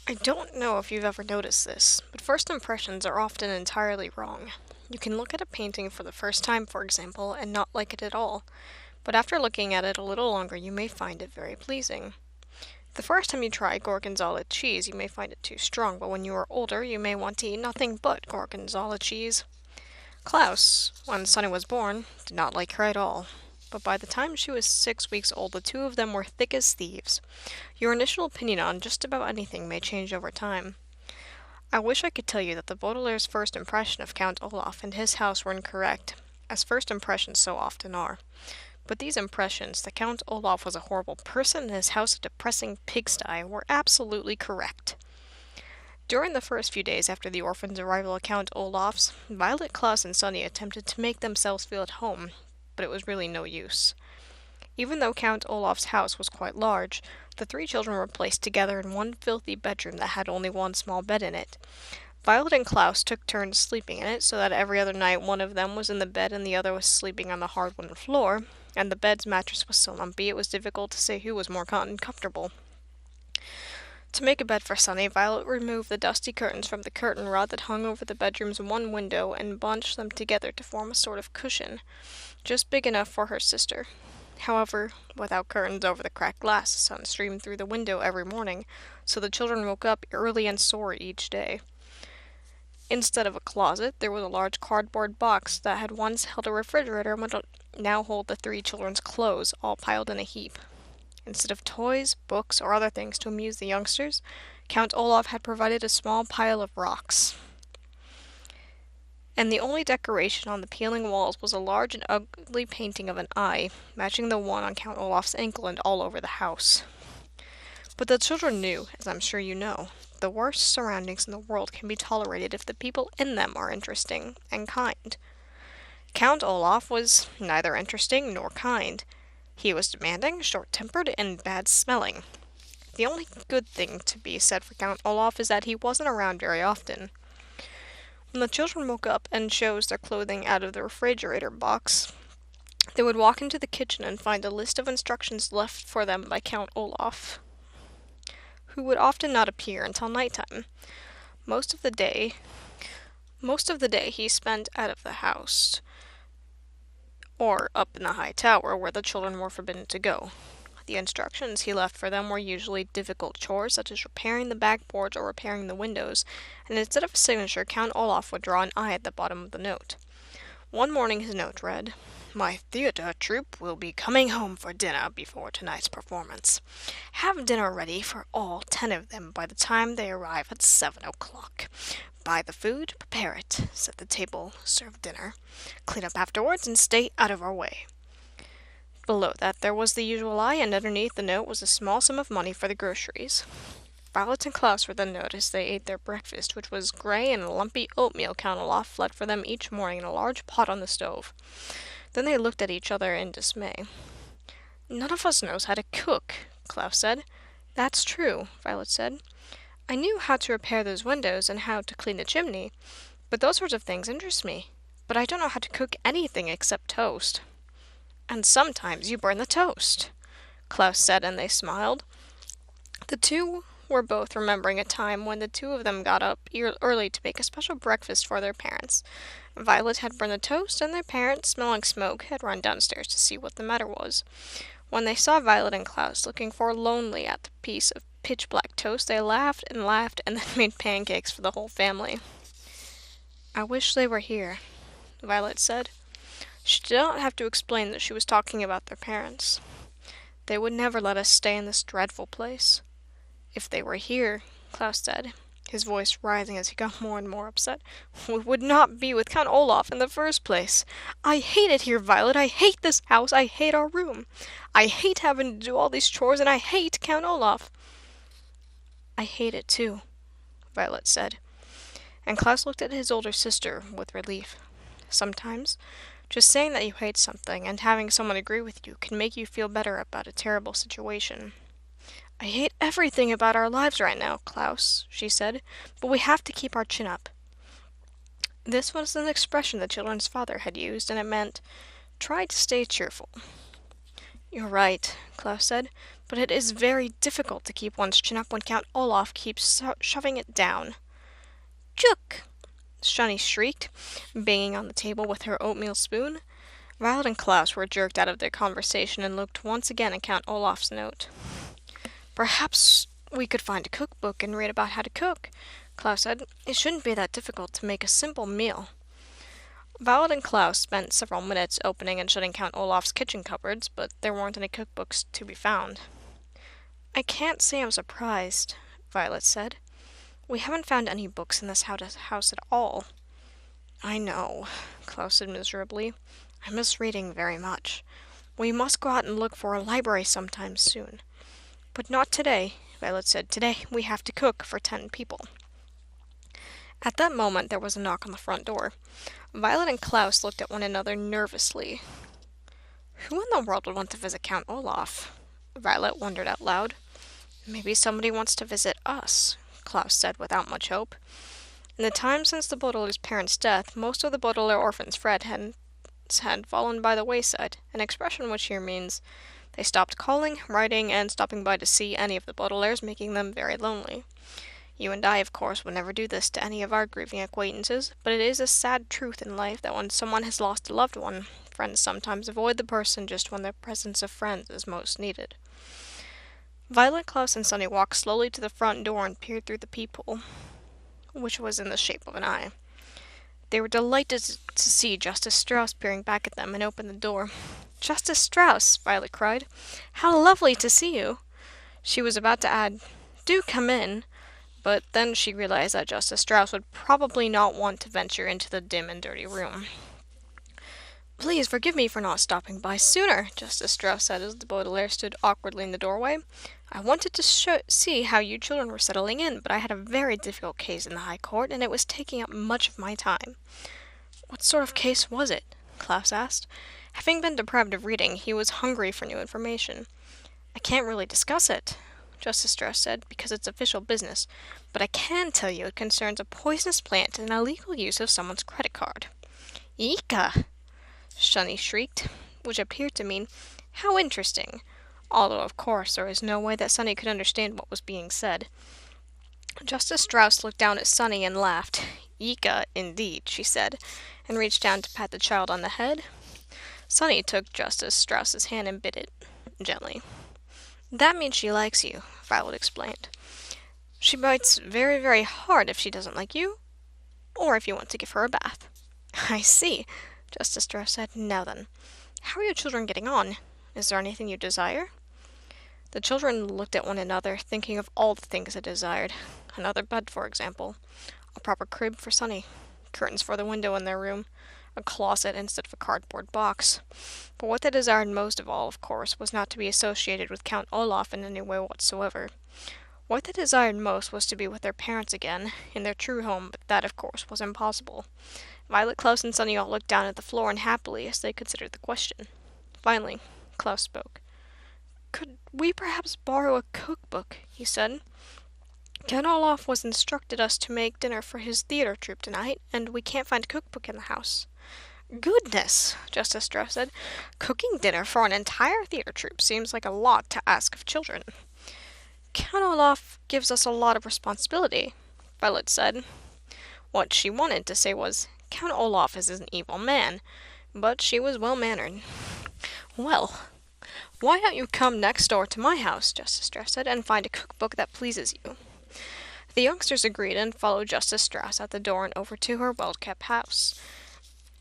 I don't know if you've ever noticed this, but first impressions are often entirely wrong. You can look at a painting for the first time, for example, and not like it at all, but after looking at it a little longer, you may find it very pleasing. The first time you try gorgonzola cheese, you may find it too strong, but when you are older, you may want to eat nothing but gorgonzola cheese. Klaus, when Sonny was born, did not like her at all. But by the time she was 6 weeks old, the two of them were thick as thieves. Your initial opinion on just about anything may change over time. I wish I could tell you that the Baudelaire's first impression of Count Olaf and his house were incorrect, as first impressions so often are. But these impressions, that Count Olaf was a horrible person and his house a depressing pigsty, were absolutely correct. During the first few days after the orphan's arrival at Count Olaf's, Violet, Klaus, and Sonny attempted to make themselves feel at home, but it was really no use. Even though Count Olaf's house was quite large, the three children were placed together in one filthy bedroom that had only one small bed in it. Violet and Klaus took turns sleeping in it, so that every other night one of them was in the bed and the other was sleeping on the hard wooden floor, and the bed's mattress was so lumpy it was difficult to say who was more comfortable. To make a bed for Sonny, Violet removed the dusty curtains from the curtain rod that hung over the bedroom's one window and bunched them together to form a sort of cushion, just big enough for her sister. However, without curtains over the cracked glass, the sun streamed through the window every morning, so the children woke up early and sore each day. Instead of a closet, there was a large cardboard box that had once held a refrigerator and would now hold the three children's clothes, all piled in a heap. Instead of toys, books, or other things to amuse the youngsters, Count Olaf had provided a small pile of rocks. And the only decoration on the peeling walls was a large and ugly painting of an eye, matching the one on Count Olaf's ankle and all over the house. But the children knew, as I'm sure you know, the worst surroundings in the world can be tolerated if the people in them are interesting and kind. Count Olaf was neither interesting nor kind. He was demanding, short-tempered, and bad-smelling. The only good thing to be said for Count Olaf is that he wasn't around very often. When the children woke up and chose their clothing out of the refrigerator box, they would walk into the kitchen and find a list of instructions left for them by Count Olaf, who would often not appear until nighttime. Most of the day he spent out of the house, or up in the high tower where the children were forbidden to go. The instructions he left for them were usually difficult chores, such as repairing the backboards or repairing the windows, and instead of a signature, Count Olaf would draw an eye at the bottom of the note. One morning his note read, "My theater troupe will be coming home for dinner before tonight's performance. Have dinner ready for all 10 of them by the time they arrive at 7 o'clock. Buy the food, prepare it, set the table, serve dinner, clean up afterwards, and stay out of our way." Below that there was the usual eye, and underneath the note was a small sum of money for the groceries. Violet and Klaus read the note as they ate their breakfast, which was gray and lumpy oatmeal Count Olaf left for them each morning in a large pot on the stove. Then they looked at each other in dismay. "None of us knows how to cook," Klaus said. "That's true," Violet said. "I knew how to repair those windows and how to clean the chimney, but those sorts of things interest me. But I don't know how to cook anything except toast." "And sometimes you burn the toast," Klaus said, and they smiled. The two were both remembering a time when the two of them got up early to make a special breakfast for their parents. Violet had burned the toast, and their parents, smelling smoke, had run downstairs to see what the matter was. When they saw Violet and Klaus looking forlornly at the piece of pitch-black toast, they laughed, and then made pancakes for the whole family. "I wish they were here," Violet said. She did not have to explain that she was talking about their parents. "They would never let us stay in this dreadful place." "If they were here," Klaus said, his voice rising as he got more and more upset, "we would not be with Count Olaf in the first place. I hate it here, Violet. I hate this house. I hate our room. I hate having to do all these chores, and I hate Count Olaf." "I hate it too," Violet said, and Klaus looked at his older sister with relief. Sometimes, just saying that you hate something and having someone agree with you can make you feel better about a terrible situation. "I hate everything about our lives right now, Klaus," she said, "but we have to keep our chin up." This was an expression the children's father had used, and it meant, "Try to stay cheerful." You're right, Klaus said, but it is very difficult to keep one's chin up when Count Olaf keeps shoving it down. Chook! Shani shrieked, banging on the table with her oatmeal spoon. Violet and Klaus were jerked out of their conversation and looked once again at Count Olaf's note. Perhaps we could find a cookbook and read about how to cook, Klaus said. It shouldn't be that difficult to make a simple meal. Violet and Klaus spent several minutes opening and shutting Count Olaf's kitchen cupboards, but there weren't any cookbooks to be found. I can't say I'm surprised, Violet said. We haven't found any books in this house at all. I know, Klaus said miserably. I miss reading very much. We must go out and look for a library sometime soon. But not today, Violet said. Today we have to cook for 10 people. At that moment there was a knock on the front door. Violet and Klaus looked at one another nervously. Who in the world would want to visit Count Olaf? Violet wondered out loud. Maybe somebody wants to visit us, Klaus said without much hope. In the time since the Baudelaire's parents' death, most of the Baudelaire orphans Fred had fallen by the wayside, an expression which here means they stopped calling, writing, and stopping by to see any of the Baudelaires, making them very lonely. You and I, of course, would never do this to any of our grieving acquaintances, but it is a sad truth in life that when someone has lost a loved one, friends sometimes avoid the person just when the presence of friends is most needed. Violet, Klaus, and Sunny walked slowly to the front door and peered through the peephole, which was in the shape of an eye. They were delighted to see Justice Strauss peering back at them and opened the door. Justice Strauss! Violet cried. How lovely to see you! She was about to add, Do come in, but then she realized that Justice Strauss would probably not want to venture into the dim and dirty room. Please forgive me for not stopping by sooner, Justice Strauss said as the Baudelaire stood awkwardly in the doorway. I wanted to see how you children were settling in, but I had a very difficult case in the High Court, and it was taking up much of my time. What sort of case was it? Klaus asked. Having been deprived of reading, he was hungry for new information. I can't really discuss it, Justice Strauss said, because it's official business, but I can tell you it concerns a poisonous plant and illegal use of someone's credit card. Eeka! Shani shrieked, which appeared to mean, How interesting! Although, of course, there was no way that Sunny could understand what was being said. Justice Strauss looked down at Sunny and laughed. Eeka, indeed, she said, and reached down to pat the child on the head. Sunny took Justice Strauss's hand and bit it gently. That means she likes you, Violet explained. She bites very, very hard if she doesn't like you, or if you want to give her a bath. I see, Justice Strauss said. Now then, how are you children getting on? Is there anything you desire? The children looked at one another, thinking of all the things they desired. Another bed, for example. A proper crib for Sunny. Curtains for the window in their room. A closet instead of a cardboard box. But what they desired most of all, of course, was not to be associated with Count Olaf in any way whatsoever. What they desired most was to be with their parents again, in their true home, but that, of course, was impossible. Violet, Klaus, and Sunny all looked down at the floor unhappily as they considered the question. Finally, Klaus spoke. Could we perhaps borrow a cookbook? He said. Count Olaf was instructed us to make dinner for his theater troupe tonight, and we can't find a cookbook in the house. Goodness, Justice Strauss said. Cooking dinner for an entire theater troupe seems like a lot to ask of children. Count Olaf gives us a lot of responsibility, Violet said. What she wanted to say was, Count Olaf is an evil man, but she was well-mannered. Well, why don't you come next door to my house, Justice Strauss said, and find a cookbook that pleases you? The youngsters agreed and followed Justice Strauss out the door and over to her well-kept house.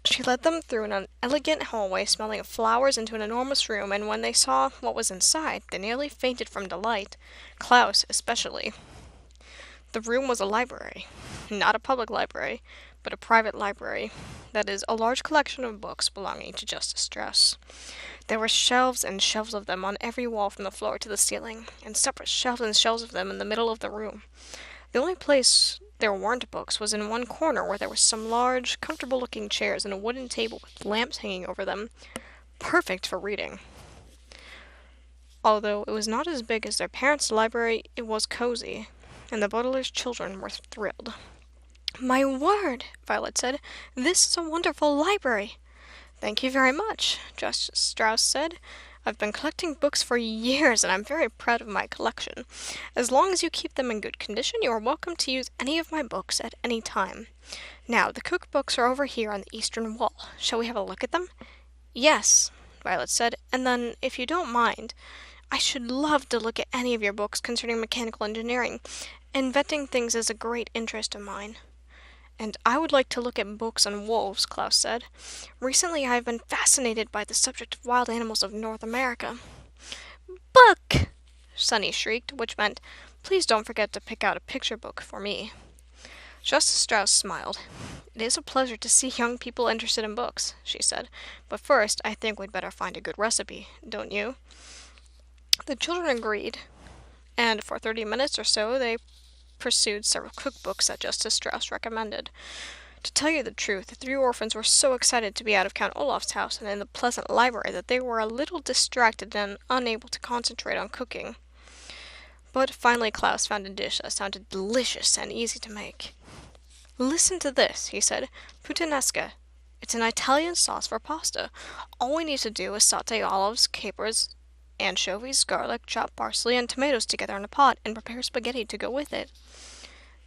She led them through an elegant hallway smelling of flowers into an enormous room, and when they saw what was inside, they nearly fainted from delight, Klaus especially. The room was a library. Not a public library, but a private library. That is, a large collection of books belonging to Justice Strauss. There were shelves and shelves of them on every wall from the floor to the ceiling, and separate shelves and shelves of them in the middle of the room. The only place there weren't books was in one corner where there were some large, comfortable-looking chairs and a wooden table with lamps hanging over them, perfect for reading. Although it was not as big as their parents' library, it was cozy, and the Baudelaire's children were thrilled. My word, Violet said. This is a wonderful library. Thank you very much, Justice Strauss said. I've been collecting books for years, and I'm very proud of my collection. As long as you keep them in good condition, you are welcome to use any of my books at any time. Now, the cookbooks are over here on the eastern wall. Shall we have a look at them?" "Yes," Violet said, "and then, if you don't mind, I should love to look at any of your books concerning mechanical engineering. Inventing things is a great interest of mine." "And I would like to look at books on wolves," Klaus said. "Recently I have been fascinated by the subject of wild animals of North America." "Book!" Sunny shrieked, which meant, "Please don't forget to pick out a picture book for me." Justice Strauss smiled. "It is a pleasure to see young people interested in books," she said. "But first, I think we'd better find a good recipe, don't you?" The children agreed, and for 30 minutes or so they pursued several cookbooks that Justice Strauss recommended. To tell you the truth, the three orphans were so excited to be out of Count Olaf's house and in the pleasant library that they were a little distracted and unable to concentrate on cooking. But finally Klaus found a dish that sounded delicious and easy to make. "Listen to this," he said. "Puttanesca. It's an Italian sauce for pasta. All we need to do is saute olives, capers, anchovies, garlic, chopped parsley, and tomatoes together in a pot, and prepare spaghetti to go with it."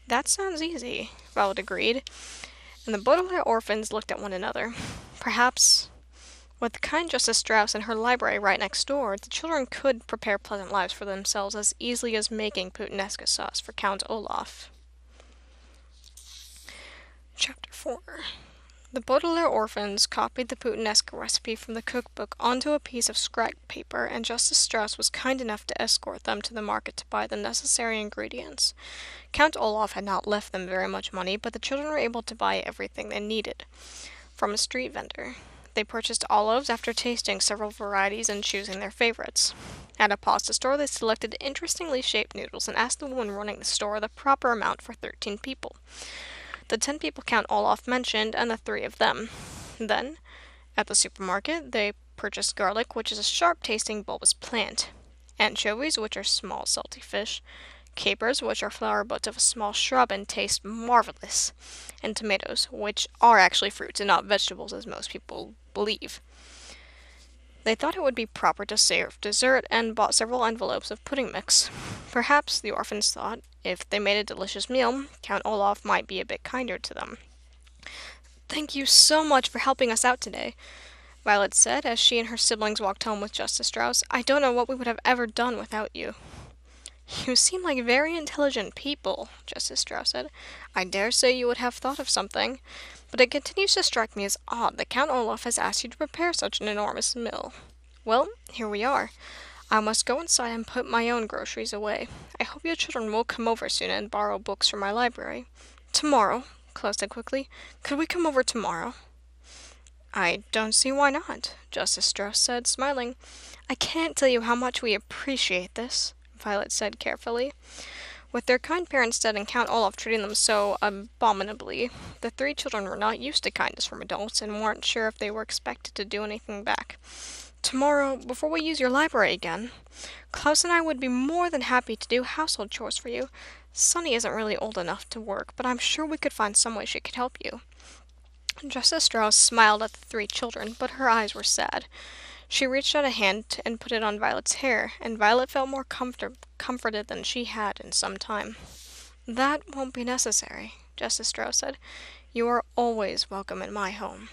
"That sounds easy," Violet agreed, and the Baudelaire orphans looked at one another. Perhaps, with the kind Justice Strauss and her library right next door, the children could prepare pleasant lives for themselves as easily as making puttanesca sauce for Count Olaf. Chapter 4. The Baudelaire orphans copied the puttanesca recipe from the cookbook onto a piece of scrap paper, and Justice Strauss was kind enough to escort them to the market to buy the necessary ingredients. Count Olaf had not left them very much money, but the children were able to buy everything they needed from a street vendor. They purchased olives after tasting several varieties and choosing their favorites. At a pasta store, they selected interestingly shaped noodles and asked the woman running the store the proper amount for 13 people. The 10 people Count Olaf mentioned, and the 3 of them. Then, at the supermarket, they purchased garlic, which is a sharp-tasting bulbous plant, anchovies, which are small salty fish, capers, which are flower buds of a small shrub and taste marvelous, and tomatoes, which are actually fruits and not vegetables, as most people believe. They thought it would be proper to serve dessert and bought several envelopes of pudding mix. Perhaps, the orphans thought, if they made a delicious meal, Count Olaf might be a bit kinder to them. "Thank you so much for helping us out today," Violet said as she and her siblings walked home with Justice Strauss. "I don't know what we would have ever done without you." "You seem like very intelligent people," Justice Strauss said. "I dare say you would have thought of something. But it continues to strike me as odd that Count Olaf has asked you to prepare such an enormous meal. Well, here we are. I must go inside and put my own groceries away. I hope you children will come over soon and borrow books from my library." "Tomorrow," Klaus said quickly. "Could we come over tomorrow?" "I don't see why not," Justice Strauss said, smiling. "I can't tell you how much we appreciate this," Violet said carefully. With their kind parents dead and Count Olaf treating them so abominably, the 3 children were not used to kindness from adults and weren't sure if they were expected to do anything back. "Tomorrow, before we use your library again, Klaus and I would be more than happy to do household chores for you. Sunny isn't really old enough to work, but I'm sure we could find some way she could help you." Justice Strauss smiled at the 3 children, but her eyes were sad. She reached out a hand and put it on Violet's hair, and Violet felt more comforted than she had in some time. "That won't be necessary," Justice Strauss said. "You are always welcome in my home."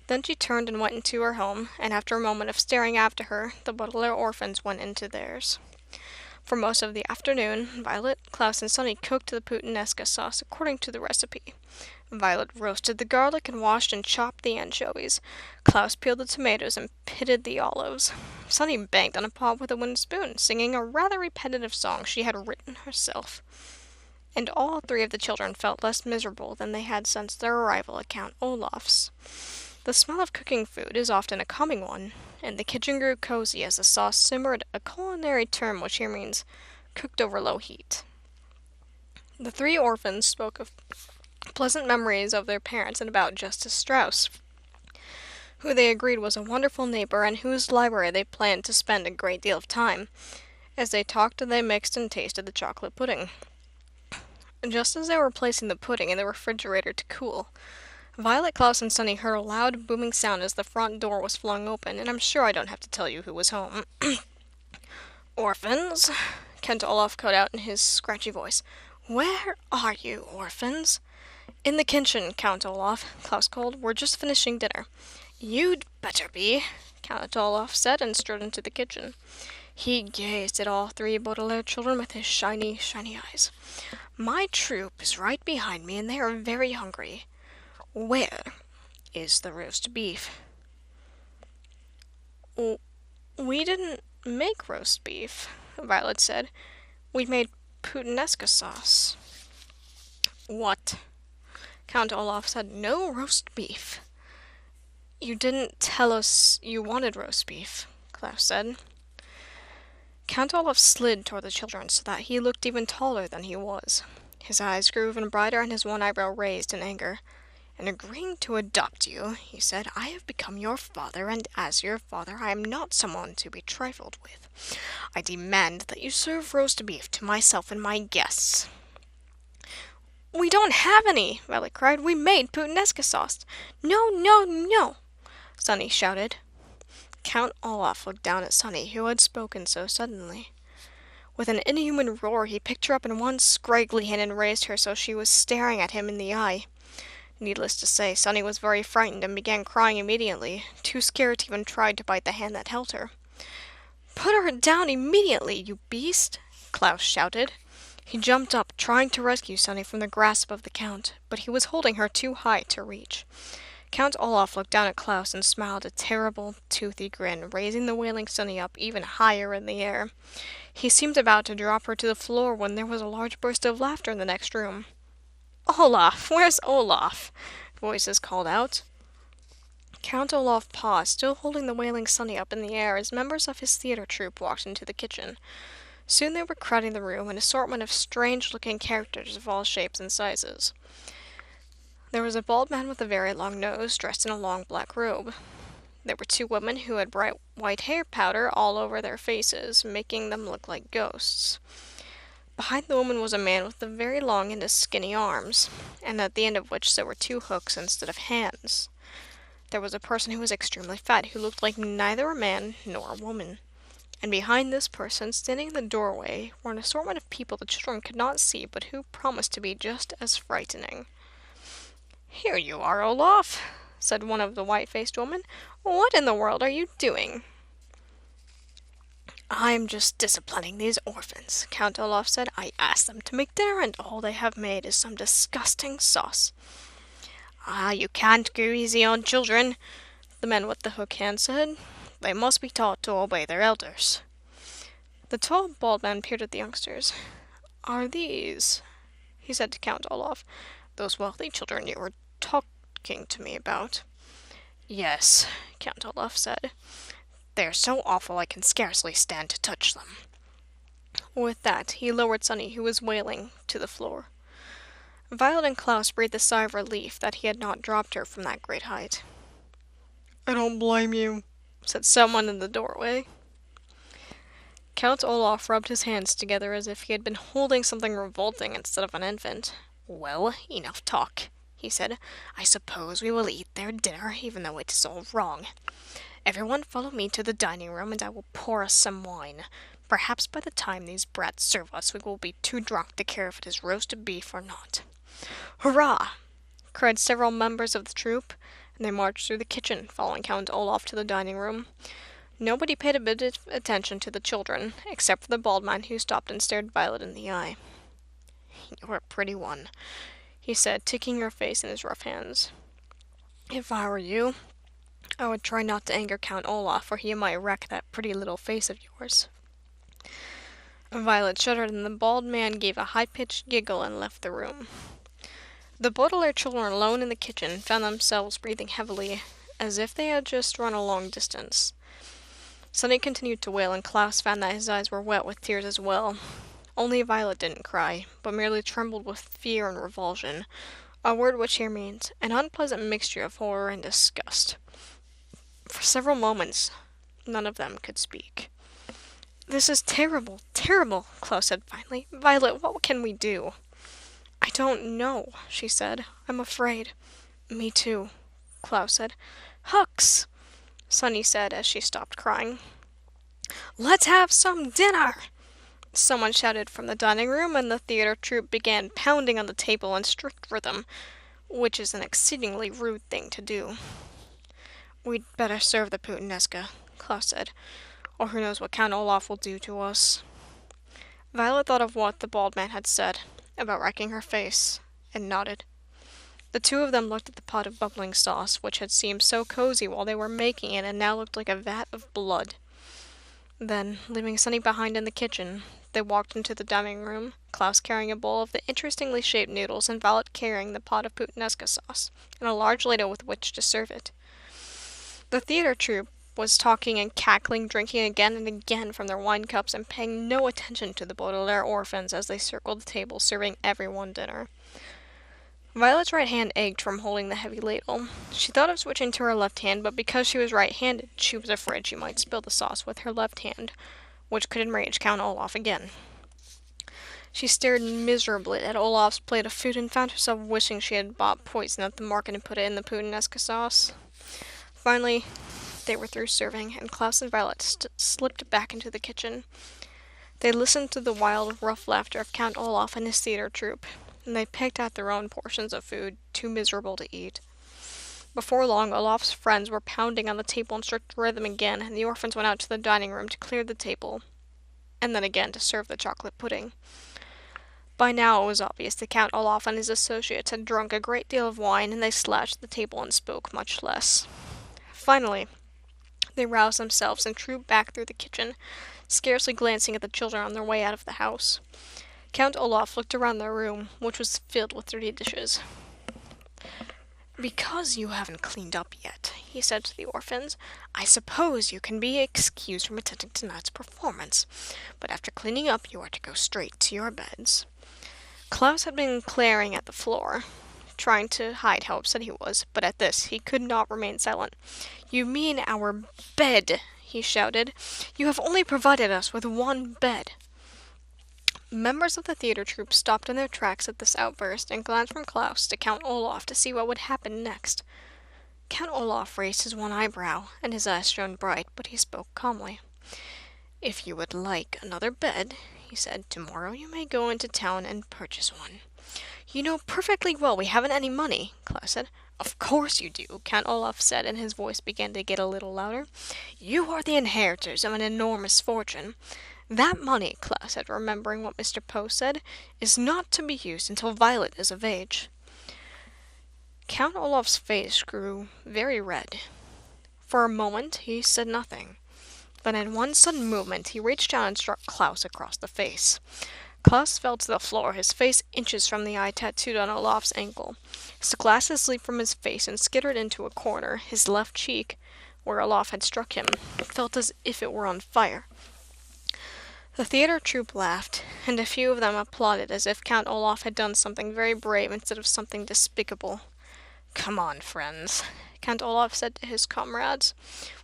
Then she turned and went into her home, and after a moment of staring after her, the Baudelaire orphans went into theirs. For most of the afternoon, Violet, Klaus, and Sunny cooked the puttanesca sauce according to the recipe. Violet roasted the garlic and washed and chopped the anchovies. Klaus peeled the tomatoes and pitted the olives. Sunny banged on a pot with a wooden spoon, singing a rather repetitive song she had written herself. And all 3 of the children felt less miserable than they had since their arrival at Count Olaf's. The smell of cooking food is often a calming one, and the kitchen grew cozy as the sauce simmered, a culinary term which here means cooked over low heat. The 3 orphans spoke of pleasant memories of their parents and about Justice Strauss, who they agreed was a wonderful neighbor and whose library they planned to spend a great deal of time. As they talked, they mixed and tasted the chocolate pudding. Just as they were placing the pudding in the refrigerator to cool, Violet, Klaus, and Sunny heard a loud, booming sound as the front door was flung open, and I'm sure I don't have to tell you who was home. Orphans? Count Olaf called out in his scratchy voice. Where are you, orphans? In the kitchen, Count Olaf, Klaus called. We're just finishing dinner. You'd better be, Count Olaf said, and strode into the kitchen. He gazed at all three Baudelaire children with his shiny, shiny eyes. My troop is right behind me, and they are very hungry. Where is the roast beef? We didn't make roast beef, Violet said. We made puttanesca sauce. What? Count Olaf said, no roast beef. You didn't tell us you wanted roast beef, Klaus said. Count Olaf slid toward the children so that he looked even taller than he was. His eyes grew even brighter and his one eyebrow raised in anger. In agreeing to adopt you, he said, I have become your father, and as your father I am not someone to be trifled with. I demand that you serve roast beef to myself and my guests. We don't have any, Violet cried. We made puttanesca sauce. No, no, no, Sunny shouted. Count Olaf looked down at Sunny, who had spoken so suddenly. With an inhuman roar, he picked her up in one scraggly hand and raised her so she was staring at him in the eye. Needless to say, Sunny was very frightened and began crying immediately, too scared to even try to bite the hand that held her. Put her down immediately, you beast! Klaus shouted. He jumped up, trying to rescue Sunny from the grasp of the Count, but he was holding her too high to reach. Count Olaf looked down at Klaus and smiled a terrible, toothy grin, raising the wailing Sunny up even higher in the air. He seemed about to drop her to the floor when there was a large burst of laughter in the next room. Olaf! Where's Olaf? Voices called out. Count Olaf paused, still holding the wailing Sunny up in the air, as members of his theater troupe walked into the kitchen. Soon they were crowding the room, an assortment of strange-looking characters of all shapes and sizes. There was a bald man with a very long nose, dressed in a long black robe. There were two women who had bright white hair powder all over their faces, making them look like ghosts. Behind the woman was a man with very long and skinny arms, and at the end of which there were two hooks instead of hands. There was a person who was extremely fat, who looked like neither a man nor a woman. And behind this person, standing in the doorway, were an assortment of people the children could not see, but who promised to be just as frightening. Here you are, Olaf, said one of the white-faced women. What in the world are you doing? I'm just disciplining these orphans, Count Olaf said. I asked them to make dinner, and all they have made is some disgusting sauce. Ah, you can't go easy on children, the man with the hook hand said. They must be taught to obey their elders. The tall, bald man peered at the youngsters. Are these, he said to Count Olaf, those wealthy children you were talking to me about? Yes, Count Olaf said. They are so awful I can scarcely stand to touch them. With that, he lowered Sunny, who was wailing, to the floor. Violet and Klaus breathed a sigh of relief that he had not dropped her from that great height. I don't blame you, said someone in the doorway. Count Olaf rubbed his hands together as if he had been holding something revolting instead of an infant. Well, enough talk, he said. I suppose we will eat their dinner, even though it is all wrong. Everyone follow me to the dining room, and I will pour us some wine. Perhaps by the time these brats serve us, we will be too drunk to care if it is roast beef or not. Hurrah! Cried several members of the troupe, and they marched through the kitchen, following Count Olaf to the dining room. Nobody paid a bit of attention to the children, except for the bald man who stopped and stared Violet in the eye. You're a pretty one, he said, taking her face in his rough hands. If I were you, I would try not to anger Count Olaf, for he might wreck that pretty little face of yours. Violet shuddered, and the bald man gave a high-pitched giggle and left the room. The Baudelaire children alone in the kitchen found themselves breathing heavily, as if they had just run a long distance. Sunny continued to wail, and Klaus found that his eyes were wet with tears as well. Only Violet didn't cry, but merely trembled with fear and revulsion, a word which here means an unpleasant mixture of horror and disgust. For several moments, none of them could speak. This is terrible, terrible, Klaus said finally. Violet, what can we do? I don't know, she said. I'm afraid. Me too, Klaus said. Hux, Sunny said as she stopped crying. Let's have some dinner! Someone shouted from the dining room, and the theater troupe began pounding on the table in strict rhythm, which is an exceedingly rude thing to do. We'd better serve the puttanesca, Klaus said, or who knows what Count Olaf will do to us. Violet thought of what the bald man had said about wrecking her face, and nodded. The two of them looked at the pot of bubbling sauce, which had seemed so cozy while they were making it and now looked like a vat of blood. Then, leaving Sunny behind in the kitchen, they walked into the dining room, Klaus carrying a bowl of the interestingly shaped noodles and Violet carrying the pot of puttanesca sauce, and a large ladle with which to serve it. The theater troupe was talking and cackling, drinking again and again from their wine cups, and paying no attention to the Baudelaire orphans as they circled the table, serving everyone dinner. Violet's right hand ached from holding the heavy ladle. She thought of switching to her left hand, but because she was right-handed, she was afraid she might spill the sauce with her left hand, which could enrage Count Olaf again. She stared miserably at Olaf's plate of food and found herself wishing she had bought poison at the market and put it in the puttanesca sauce. Finally, they were through serving, and Klaus and Violet slipped back into the kitchen. They listened to the wild, rough laughter of Count Olaf and his theater troupe, and they picked out their own portions of food, too miserable to eat. Before long, Olaf's friends were pounding on the table in strict rhythm again, and the orphans went out to the dining room to clear the table, and then again to serve the chocolate pudding. By now it was obvious that Count Olaf and his associates had drunk a great deal of wine, and they slashed the table and spoke much less. Finally, they roused themselves and trooped back through the kitchen, scarcely glancing at the children on their way out of the house. Count Olaf looked around the room, which was filled with dirty dishes. "Because you haven't cleaned up yet," he said to the orphans, "I suppose you can be excused from attending tonight's performance. But after cleaning up, you are to go straight to your beds." Klaus had been glaring at the floor, trying to hide how upset he was, but at this he could not remain silent. "You mean our bed," he shouted. "You have only provided us with one bed." Members of the theater troupe stopped in their tracks at this outburst and glanced from Klaus to Count Olaf to see what would happen next. Count Olaf raised his one eyebrow, and his eyes shone bright, but he spoke calmly. "If you would like another bed," he said, "tomorrow you may go into town and purchase one." "You know perfectly well we haven't any money," Klaus said. "Of course you do," Count Olaf said, and his voice began to get a little louder. "You are the inheritors of an enormous fortune. That money," Klaus said, remembering what Mr. Poe said, "is not to be used until Violet is of age." Count Olaf's face grew very red. For a moment he said nothing. Then in one sudden movement he reached down and struck Klaus across the face. Klaus fell to the floor, his face inches from the eye tattooed on Olaf's ankle. His glasses leaped from his face and skittered into a corner. His left cheek, where Olaf had struck him, felt as if it were on fire. The theater troupe laughed, and a few of them applauded as if Count Olaf had done something very brave instead of something despicable. "Come on, friends," Count Olaf said to his comrades.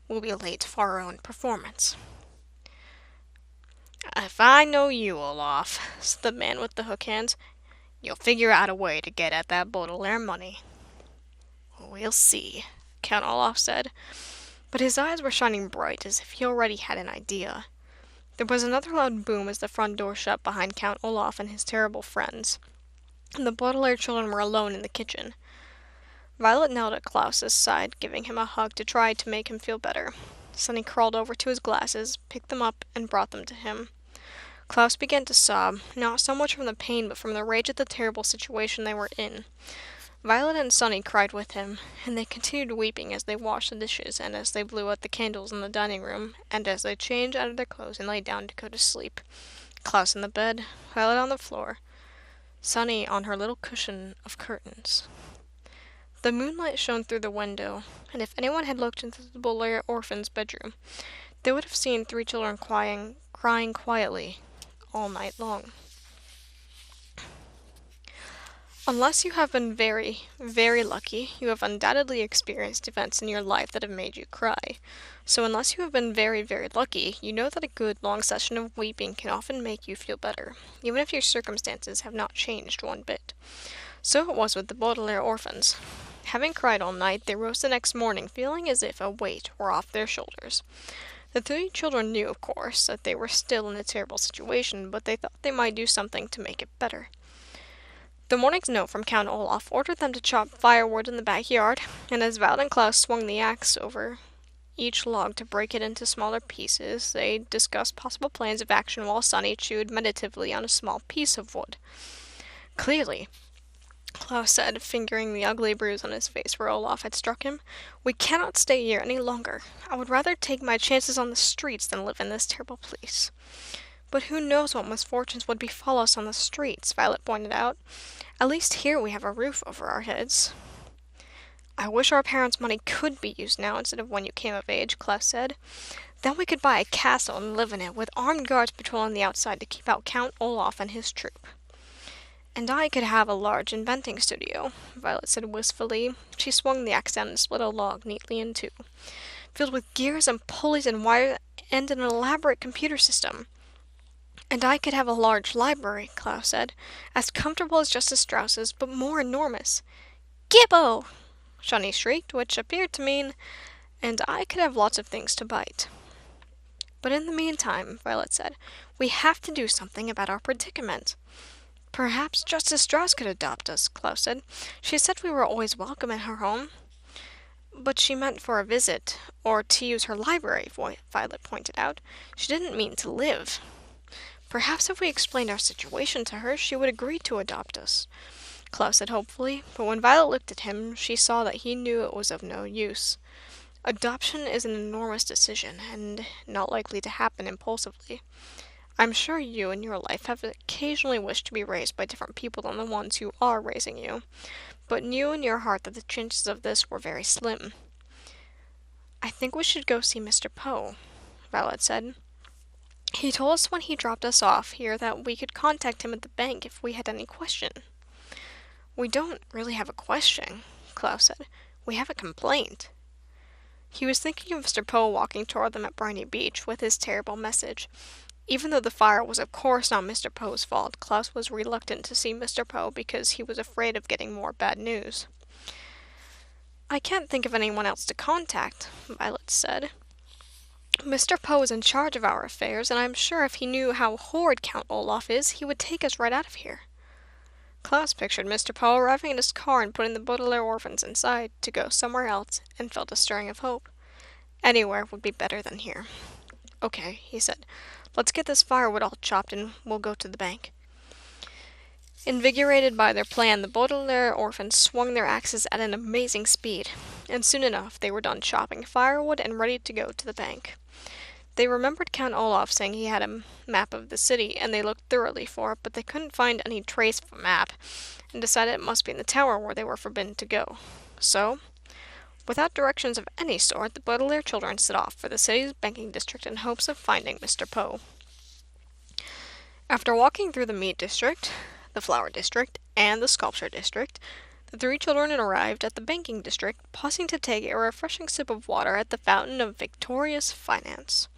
"We'll be late for our own performance." "If I know you, Olaf," said the man with the hook hands, "you'll figure out a way to get at that Baudelaire money." "We'll see," Count Olaf said, but his eyes were shining bright as if he already had an idea. There was another loud boom as the front door shut behind Count Olaf and his terrible friends, and the Baudelaire children were alone in the kitchen. Violet knelt at Klaus's side, giving him a hug to try to make him feel better. Sunny crawled over to his glasses, picked them up, and brought them to him. Klaus began to sob, not so much from the pain but from the rage at the terrible situation they were in. Violet and Sunny cried with him, and they continued weeping as they washed the dishes, and as they blew out the candles in the dining room, and as they changed out of their clothes and lay down to go to sleep. Klaus in the bed, Violet on the floor, Sunny on her little cushion of curtains. The moonlight shone through the window, and if anyone had looked into the Baudelaire orphan's bedroom, they would have seen three children crying quietly all night long. Unless you have been very, very lucky, you have undoubtedly experienced events in your life that have made you cry. So unless you have been very, very lucky, you know that a good long session of weeping can often make you feel better, even if your circumstances have not changed one bit. So it was with the Baudelaire orphans. Having cried all night, they rose the next morning feeling as if a weight were off their shoulders. The three children knew, of course, that they were still in a terrible situation, but they thought they might do something to make it better. The morning's note from Count Olaf ordered them to chop firewood in the backyard, and as Val and Klaus swung the axe over each log to break it into smaller pieces, they discussed possible plans of action while Sonny chewed meditatively on a small piece of wood. Clearly, Klaus said, fingering the ugly bruise on his face where Olaf had struck him, we cannot stay here any longer. I would rather take my chances on the streets than live in this terrible place. But who knows what misfortunes would befall us on the streets, Violet pointed out. At least here we have a roof over our heads. I wish our parents' money could be used now instead of when you came of age, Klaus said. Then we could buy a castle and live in it, with armed guards patrolling the outside to keep out Count Olaf and his troop. And I could have a large inventing studio, Violet said wistfully. She swung the axe down and split a log neatly in two, filled with gears and pulleys and wire and an elaborate computer system. And I could have a large library, Klaus said, as comfortable as Justice Strauss's, but more enormous. Gibbo! Shani shrieked, which appeared to mean, and I could have lots of things to bite. But in the meantime, Violet said, we have to do something about our predicament. Perhaps Justice Strauss could adopt us, Klaus said. She said we were always welcome in her home. But she meant for a visit, or to use her library, Violet pointed out. She didn't mean to live. Perhaps if we explained our situation to her, she would agree to adopt us, Klaus said hopefully, but when Violet looked at him, she saw that he knew it was of no use. Adoption is an enormous decision, and not likely to happen impulsively. I'm sure you in your life have occasionally wished to be raised by different people than the ones who are raising you, but knew in your heart that the chances of this were very slim. I think we should go see Mr. Poe, Violet said. He told us when he dropped us off here that we could contact him at the bank if we had any question. We don't really have a question, Klaus said. We have a complaint. He was thinking of Mr. Poe walking toward them at Briny Beach with his terrible message. Even though the fire was of course not Mr. Poe's fault, Klaus was reluctant to see Mr. Poe because he was afraid of getting more bad news. I can't think of anyone else to contact, Violet said. Mr. Poe is in charge of our affairs, and I'm sure if he knew how horrid Count Olaf is, he would take us right out of here. Klaus pictured Mr. Poe arriving in his car and putting the Baudelaire orphans inside to go somewhere else, and felt a stirring of hope. Anywhere would be better than here. Okay, he said. Let's get this firewood all chopped and we'll go to the bank. Invigorated by their plan, the Baudelaire orphans swung their axes at an amazing speed, and soon enough they were done chopping firewood and ready to go to the bank. They remembered Count Olaf saying he had a map of the city, and they looked thoroughly for it, but they couldn't find any trace of a map, and decided it must be in the tower where they were forbidden to go. So, without directions of any sort, the Baudelaire children set off for the city's banking district in hopes of finding Mr. Poe. After walking through the meat district, the flower district, and the sculpture district, the three children arrived at the banking district, pausing to take a refreshing sip of water at the fountain of victorious finance.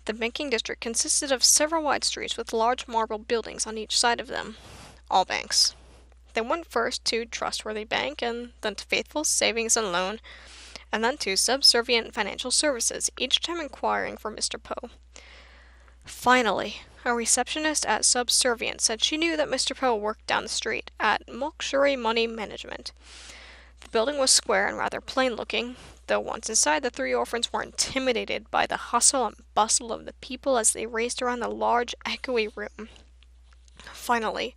The banking district consisted of several wide streets with large marble buildings on each side of them, all banks. They went first to Trustworthy Bank, and then to Faithful Savings and Loan, and then to Subservient Financial Services, each time inquiring for Mr. Poe. Finally, a receptionist at Subservient said she knew that Mr. Poe worked down the street at Moksuri Money Management. The building was square and rather plain-looking, though once inside the three orphans were intimidated by the hustle and bustle of the people as they raced around the large, echoey room. Finally,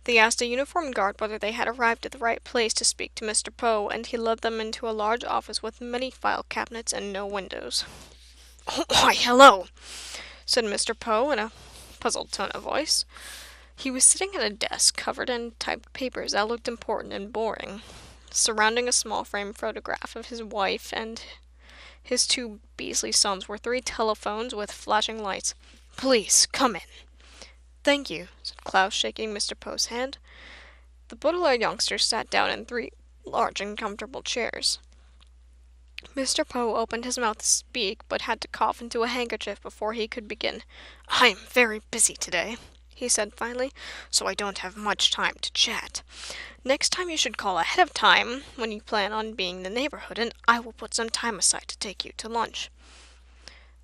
they asked a uniformed guard whether they had arrived at the right place to speak to Mr. Poe, and he led them into a large office with many file cabinets and no windows. "Why, hello," said Mr. Poe in a puzzled tone of voice. He was sitting at a desk covered in typed papers that looked important and boring. Surrounding a small frame photograph of his wife and his two Beasley sons were three telephones with flashing lights. "Please, come in." "Thank you," said Klaus, shaking Mr. Poe's hand. The Baudelaire youngsters sat down in three large and comfortable chairs. Mr. Poe opened his mouth to speak, but had to cough into a handkerchief before he could begin. "I'm very busy today," he said finally, so I don't have much time to chat. Next time you should call ahead of time when you plan on being in the neighborhood, and I will put some time aside to take you to lunch.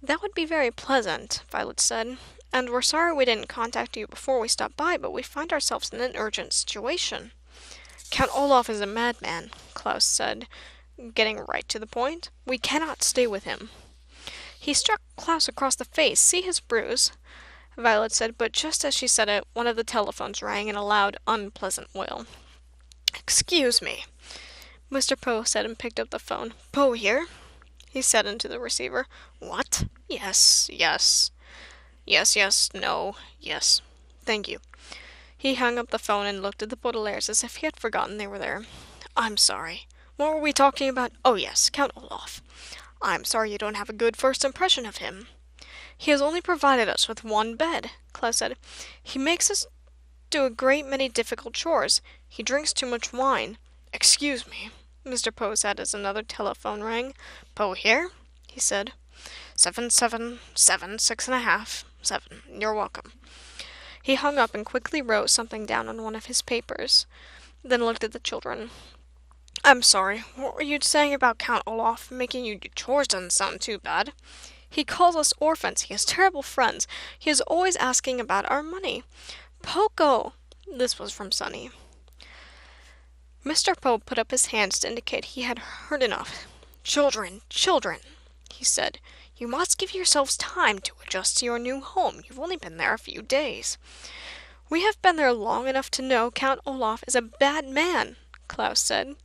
That would be very pleasant, Violet said, and we're sorry we didn't contact you before we stopped by, but we find ourselves in an urgent situation. Count Olaf is a madman, Klaus said, getting right to the point. We cannot stay with him. He struck Klaus across the face. See his bruise? Violet said, but just as she said it, one of the telephones rang in a loud, unpleasant wail. Excuse me, Mr. Poe said and picked up the phone. Poe here? He said into the receiver. What? Yes, yes. Yes, yes, no, yes. Thank you. He hung up the phone and looked at the Baudelaires as if he had forgotten they were there. I'm sorry. What were we talking about? Oh, yes, Count Olaf. I'm sorry you don't have a good first impression of him. He has only provided us with one bed, Klaus said. He makes us do a great many difficult chores. He drinks too much wine. Excuse me, Mr. Poe said as another telephone rang. Poe here? He said. 777 6.5 7. You're welcome. He hung up and quickly wrote something down on one of his papers, then looked at the children. I'm sorry, what were you saying about Count Olaf? Making you do chores doesn't sound too bad. He calls us orphans. He has terrible friends. He is always asking about our money. Poco! This was from Sonny. Mr. Poe put up his hands to indicate he had heard enough. Children, children, he said. You must give yourselves time to adjust to your new home. You've only been there a few days. We have been there long enough to know Count Olaf is a bad man, Klaus said.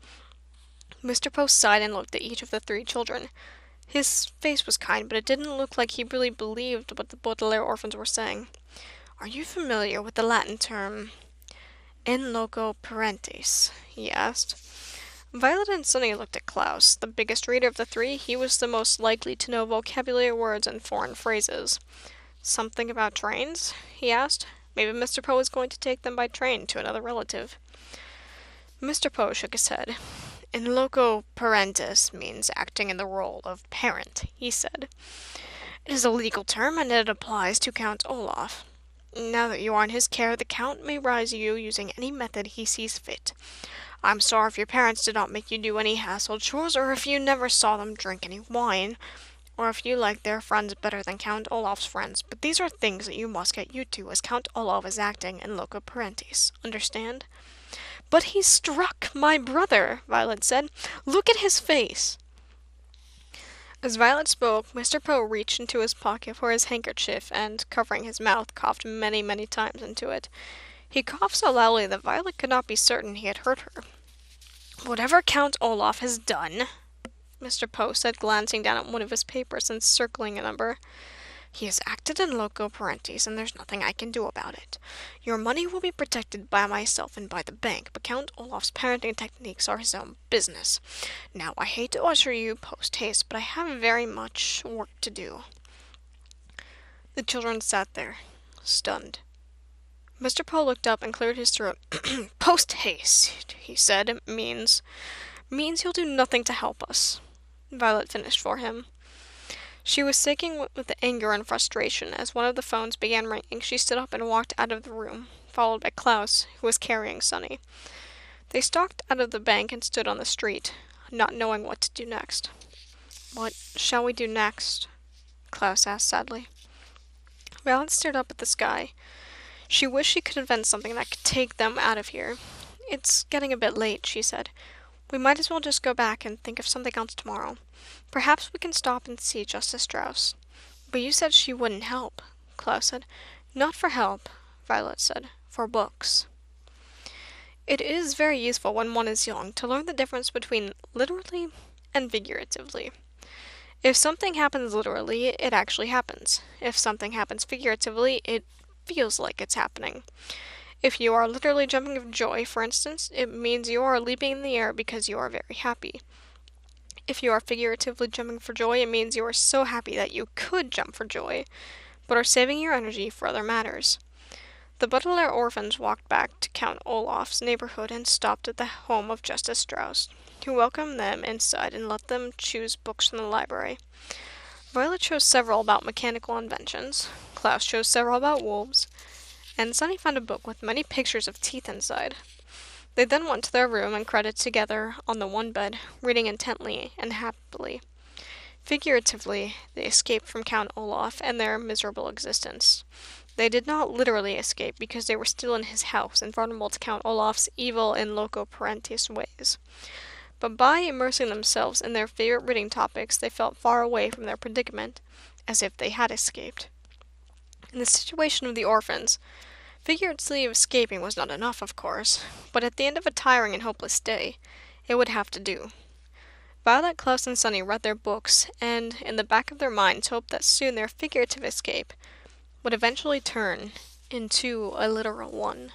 Mr. Poe sighed and looked at each of the three children. His face was kind, but it didn't look like he really believed what the Baudelaire orphans were saying. Are you familiar with the Latin term in loco parentis? He asked. Violet and Sonny looked at Klaus. The biggest reader of the three, he was the most likely to know vocabulary words and foreign phrases. Something about trains? He asked. Maybe Mr. Poe is going to take them by train to another relative. Mr. Poe shook his head. In loco parentis means acting in the role of parent, he said. It is a legal term, and it applies to Count Olaf. Now that you are in his care, the Count may rise you using any method he sees fit. I'm sorry if your parents did not make you do any household chores, or if you never saw them drink any wine, or if you like their friends better than Count Olaf's friends, but these are things that you must get used to, as Count Olaf is acting in loco parentis. Understand? But he struck my brother, Violet said. Look at his face. As Violet spoke, Mr. Poe reached into his pocket for his handkerchief and, covering his mouth, coughed many, many times into it. He coughed so loudly that Violet could not be certain he had heard her. Whatever Count Olaf has done, Mr. Poe said, glancing down at one of his papers and circling a number, he has acted in loco parentis, and there's nothing I can do about it. Your money will be protected by myself and by the bank, but Count Olaf's parenting techniques are his own business. Now, I hate to usher you post-haste, but I have very much work to do. The children sat there, stunned. Mr. Poe looked up and cleared his throat. Post-haste, he said, means you'll do nothing to help us. Violet finished for him. She was shaking with anger and frustration. As one of the phones began ringing, she stood up and walked out of the room, followed by Klaus, who was carrying Sonny. They stalked out of the bank and stood on the street, not knowing what to do next. What shall we do next? Klaus asked sadly. Violet stared up at the sky. She wished she could invent something that could take them out of here. It's getting a bit late, she said. We might as well just go back and think of something else tomorrow. Perhaps we can stop and see Justice Strauss. But you said she wouldn't help, Klaus said. Not for help, Violet said. For books. It is very useful when one is young to learn the difference between literally and figuratively. If something happens literally, it actually happens. If something happens figuratively, it feels like it's happening. If you are literally jumping of joy, for instance, it means you are leaping in the air because you are very happy. If you are figuratively jumping for joy, it means you are so happy that you could jump for joy, but are saving your energy for other matters. The Baudelaire orphans walked back to Count Olaf's neighborhood and stopped at the home of Justice Strauss, who welcomed them inside and let them choose books from the library. Violet chose several about mechanical inventions. Klaus chose several about wolves. and Sunny found a book with many pictures of teeth inside. They then went to their room and cried together on the one bed, reading intently and happily. Figuratively, they escaped from Count Olaf and their miserable existence. They did not literally escape because they were still in his house and vulnerable to Count Olaf's evil and loco parentis ways. But by immersing themselves in their favorite reading topics, they felt far away from their predicament, as if they had escaped. In the situation of the orphans, figuratively escaping was not enough, of course, but at the end of a tiring and hopeless day, it would have to do. Violet, Klaus, and Sunny read their books, and, in the back of their minds, hoped that soon their figurative escape would eventually turn into a literal one.